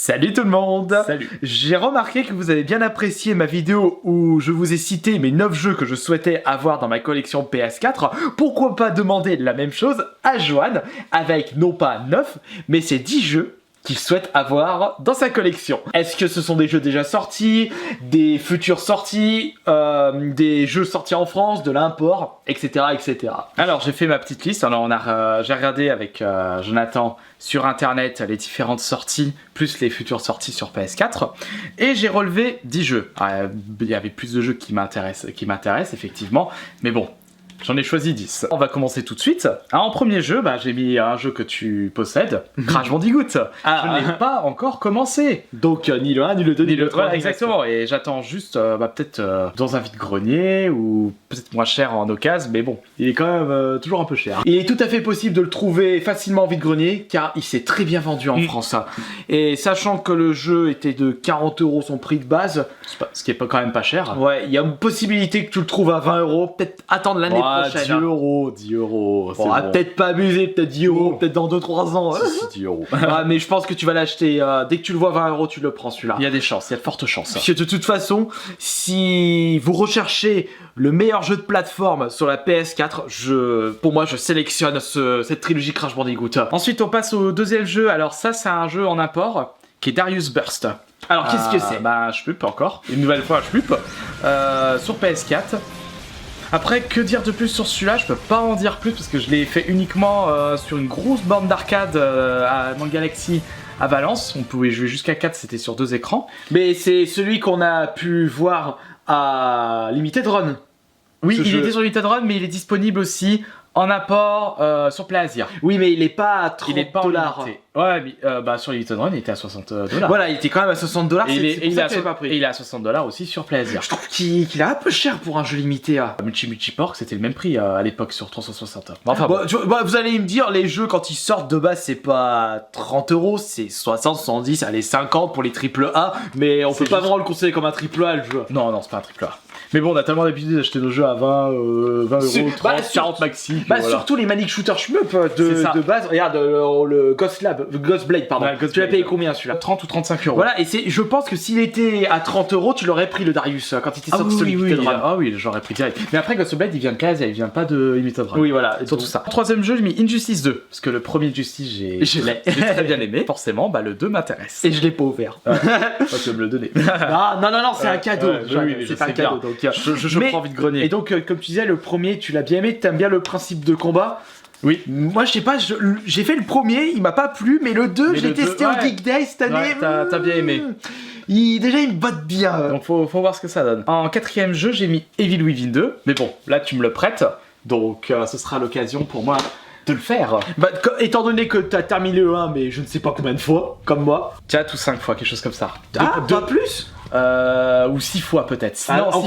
Salut tout le monde. Salut. J'ai remarqué que vous avez bien apprécié ma vidéo où je vous ai cité mes 9 jeux que je souhaitais avoir dans ma collection PS4. Pourquoi pas demander la même chose à Johan avec non pas 9 mais ces 10 jeux qu'il souhaite avoir dans sa collection. Est-ce que ce sont des jeux déjà sortis, des futurs sortis, des jeux sortis en France, de l'import, etc., etc. Alors j'ai fait ma petite liste. Alors j'ai regardé avec Jonathan sur internet les différentes sorties plus les futures sorties sur PS4 et j'ai relevé 10 jeux. Il y avait plus de jeux qui m'intéressent effectivement, mais bon. J'en ai choisi 10. On va commencer tout de suite. En premier jeu, j'ai mis un jeu que tu possèdes, Crash Bandicoot. Je ne l'ai pas encore commencé. Donc ni le 1, ni le 2, ni le 3. Voilà, exactement. Et j'attends juste peut-être dans un vide-grenier ou peut-être moins cher en occasion, mais bon, il est quand même toujours un peu cher. Il est tout à fait possible de le trouver facilement en vide-grenier car il s'est très bien vendu en France. Et sachant que le jeu était de 40 € son prix de base, ce qui est quand même pas cher. Ouais, il y a une possibilité que tu le trouves à 20 €, peut-être attendre l'année prochaine. 10 €, 10 €. Bon, bon. Peut-être pas abuser, peut-être 10 €, peut-être dans 2-3 ans. Si, 10 €. Mais je pense que tu vas l'acheter. Dès que tu le vois 20 €, tu le prends celui-là. Il y a des chances, il y a de fortes chances. Parce que de toute façon, si vous recherchez le meilleur jeu de plateforme sur la PS4, pour moi, je sélectionne cette trilogie Crash Bandicoot. Ensuite, on passe au deuxième jeu. Alors ça, c'est un jeu en import qui est Darius Burst. Alors, qu'est-ce que c'est? Shmup encore. Une nouvelle fois, Shmup. Sur PS4. Après, que dire de plus sur celui-là? Je peux pas en dire plus parce que je l'ai fait uniquement sur une grosse borne d'arcade à Manga Galaxy à Valence. On pouvait jouer jusqu'à 4, c'était sur 2 écrans. Mais c'est celui qu'on a pu voir à Limited Run. Oui, il était sur Limited Run, mais il est disponible aussi en apport sur PlayAsia. Oui, mais il est pas à 30 $. Ouais, mais sur Limited Run, il était à 60 $. Voilà, il était quand même à 60 $. Et il est à 60 $ aussi sur PlayAsia. Je trouve qu'il est un peu cher pour un jeu limité. Multi-Pork, c'était le même prix à l'époque sur 360. Enfin, vous allez me dire, les jeux quand ils sortent de base, c'est pas 30 €, c'est 60, 70, allez 50 pour les AAA. Mais on peut pas vraiment le considérer comme un AAA le jeu. Non, c'est pas un AAA. Mais bon, on a tellement l'habitude d'acheter nos jeux à 20 €, 30, 40 maxi. Voilà. Surtout les Manic Shooter Shmup de base. Regarde, le Ghost Blade, pardon. Ouais, tu l'as payé combien celui-là? 30 ou 35 €. Voilà, et je pense que s'il était à 30 €, tu l'aurais pris le Darius quand il était sorti sur Limited Run. Ah oui, j'aurais pris direct. Mais après, Ghost Blade, il vient de PlayAsia, il vient pas de Limited Run. Oui, voilà, surtout ça. Troisième jeu, j'ai mis Injustice 2. Parce que le premier Injustice, j'ai très bien aimé. Forcément, le 2 m'intéresse. Et je l'ai pas ouvert. Toi, tu vas me le donner. Non, c'est un cadeau. C'est un cadeau. Donc, je prends vite grenier. Et donc, comme tu disais, le premier, tu l'as bien aimé, t'aimes bien le principe de combat. Oui. Moi, je sais pas, j'ai fait le premier, il m'a pas plu, mais le 2, je l'ai testé au Geek Day cette année. Ouais, t'as bien aimé. Déjà, il me botte bien. Donc, faut voir ce que ça donne. En quatrième jeu, j'ai mis Evil Within 2. Mais bon, là, tu me le prêtes. Donc, ce sera l'occasion pour moi de le faire. Étant donné que t'as terminé le 1, mais je ne sais pas combien de fois, comme moi. 4 ou 5 fois, quelque chose comme ça. Pas plus? Ou 6 fois peut-être. En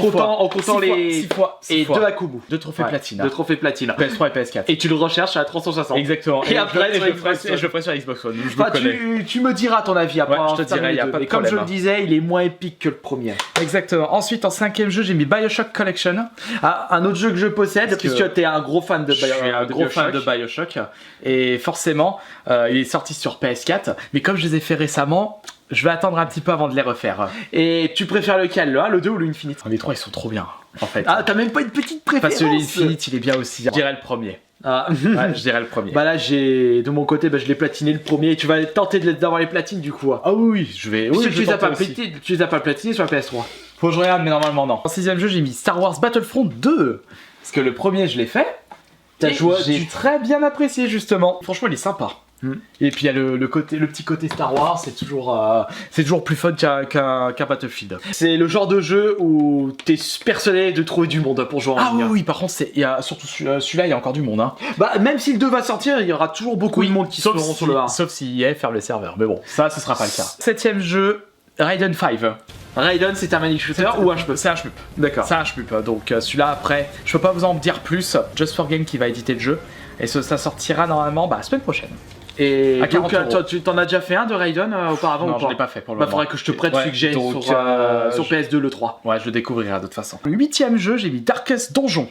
comptant les 6 fois. Et 2 Akumu. 2 trophées platine. 2 trophées platine. PS3 et PS4. Et tu le recherches à la 360. Exactement. Et après, je le ferai sur Xbox One. Tu me diras ton avis après. Je te dirai, il y a pas de problème. Comme je le disais, il est moins épique que le premier. Exactement. Ensuite, en cinquième jeu, j'ai mis BioShock Collection. Un autre jeu que je possède, puisque t'es un gros fan de BioShock. Je suis un gros fan de BioShock. Et forcément, il est sorti sur PS4. Mais comme je les ai fait récemment, je vais attendre un petit peu avant de les refaire. Et tu préfères lequel, le 1, le 2 ou le Infinite? Les 3 ils sont trop bien, en fait. T'as même pas une petite préférence? Parce que l'Infinite il est bien aussi. Je dirais le premier. Ouais, je dirais le premier. Là, de mon côté, je l'ai platiné le premier. Et tu vas tenter d'avoir les platines du coup. Ah oui, je vais. Oui, tu les as pas platinées sur la PS3. Faut que je regarde, mais normalement non. En sixième jeu, j'ai mis Star Wars Battlefront 2. Parce que le premier, je l'ai fait. J'ai très bien apprécié justement. Franchement, il est sympa. Et puis il y a le petit côté Star Wars, c'est toujours plus fun qu'un Battlefield. C'est le genre de jeu où t'es persuadé de trouver du monde pour jouer en ligne. Oui, par contre, surtout celui-là, il y a encore du monde. Même si le 2 va sortir, il y aura toujours beaucoup de monde qui seront sur le 1. Sauf s'il y a ferme les serveurs. Mais bon, ça, ce sera pas le cas. Septième jeu, Raiden 5. Raiden, c'est un Manic Shooter ou un Shmup? C'est un Shmup. D'accord. C'est un Shmup. Donc celui-là, après, je peux pas vous en dire plus. Just for Game qui va éditer le jeu. Et ça sortira normalement la semaine prochaine. Et donc, tu t'en as déjà fait un de Raiden auparavant? Non, ou pas? je l'ai pas fait pour le moment. Faudrait que je te prête celui que j'ai sur PS2, le 3. Ouais, je le découvrirai de toute façon. Le huitième jeu, j'ai mis Darkest Donjon.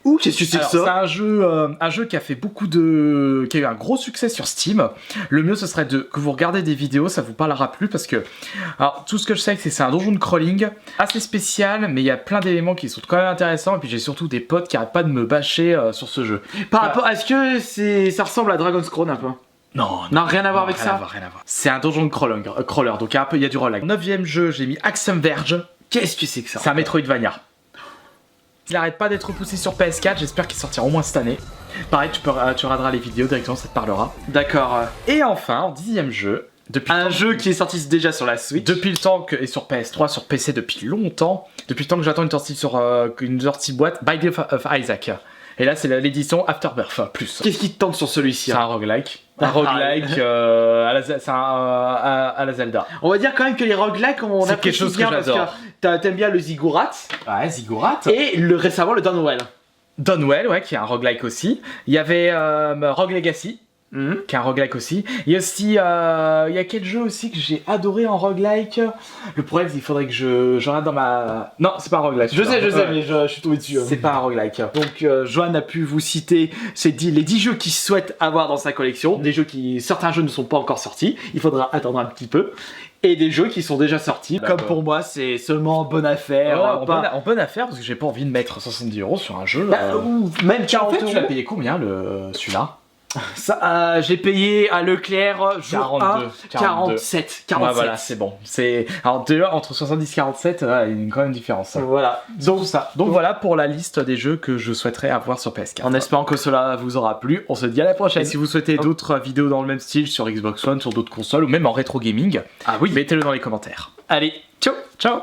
Ouh, qu'est-ce que c'est que Alors, ça? c'est un jeu qui a fait qui a eu un gros succès sur Steam. Le mieux, ce serait que vous regardez des vidéos, ça vous parlera plus parce que, alors, tout ce que je sais, c'est un donjon de crawling assez spécial, mais il y a plein d'éléments qui sont quand même intéressants. Et puis j'ai surtout des potes qui arrêtent pas de me bâcher sur ce jeu. Par rapport, est-ce que ça ressemble à Dragon's Crown un peu? Non, Non, rien à voir avec rien ça. à voir, rien à voir. C'est un donjon de crawler, donc il y a du roguelike. 9ème jeu, j'ai mis Axiom Verge. Qu'est-ce que c'est que ça? C'est un Metroidvania. Il arrête pas d'être repoussé sur PS4, j'espère qu'il sortira au moins cette année. Pareil, tu regarderas les vidéos directement, ça te parlera. D'accord. Et enfin, en 10ème jeu, Un jeu qui est sorti déjà sur la Switch. depuis le temps et sur PS3, sur PC depuis longtemps, depuis le temps que j'attends une sortie boîte, Binding of Isaac. Et là, c'est l'édition Afterbirth plus. Qu'est-ce qui te tente sur celui-ci? C'est un roguelike. Un roguelike à la Zelda. On va dire quand même que les roguelikes, on C'est apprécie quelque chose que bien parce j'adore. que t'aimes bien le Ziggurat Ouais, Ziggurat. et récemment le Downwell. Donwell, ouais, qui est un roguelike aussi. Il y avait Rogue Legacy, qui est un roguelike aussi. Il y a aussi, il y a quel jeu aussi que j'ai adoré en roguelike. Le problème, c'est qu'il faudrait que je regarde dans ma... Non, c'est pas un roguelike. Je sais, Ouais. mais je suis tombé dessus. C'est pas un roguelike. Donc Johan a pu vous citer les 10 jeux qu'il souhaite avoir dans sa collection. Des jeux certains jeux ne sont pas encore sortis, il faudra attendre un petit peu. Et des jeux qui sont déjà sortis. D'accord. Comme pour moi, c'est seulement en bonne affaire. En bonne affaire, parce que j'ai pas envie de mettre 70€ sur un jeu. Ou même En 40 fait, tu l'as euros. payé combien, celui-là? Ça, j'ai payé à Leclerc jour 42, 1, 47. 47. Ouais, voilà, c'est bon. Alors, déjà, entre 70 et 47, il y a quand même une différence. Voilà. Donc voilà pour la liste des jeux que je souhaiterais avoir sur PS4. En espérant que cela vous aura plu, on se dit à la Et prochaine. si vous souhaitez d'autres vidéos dans le même style sur Xbox One, sur d'autres consoles ou même en rétro gaming, Ah oui. mettez-le dans les commentaires. Allez, ciao. Ciao!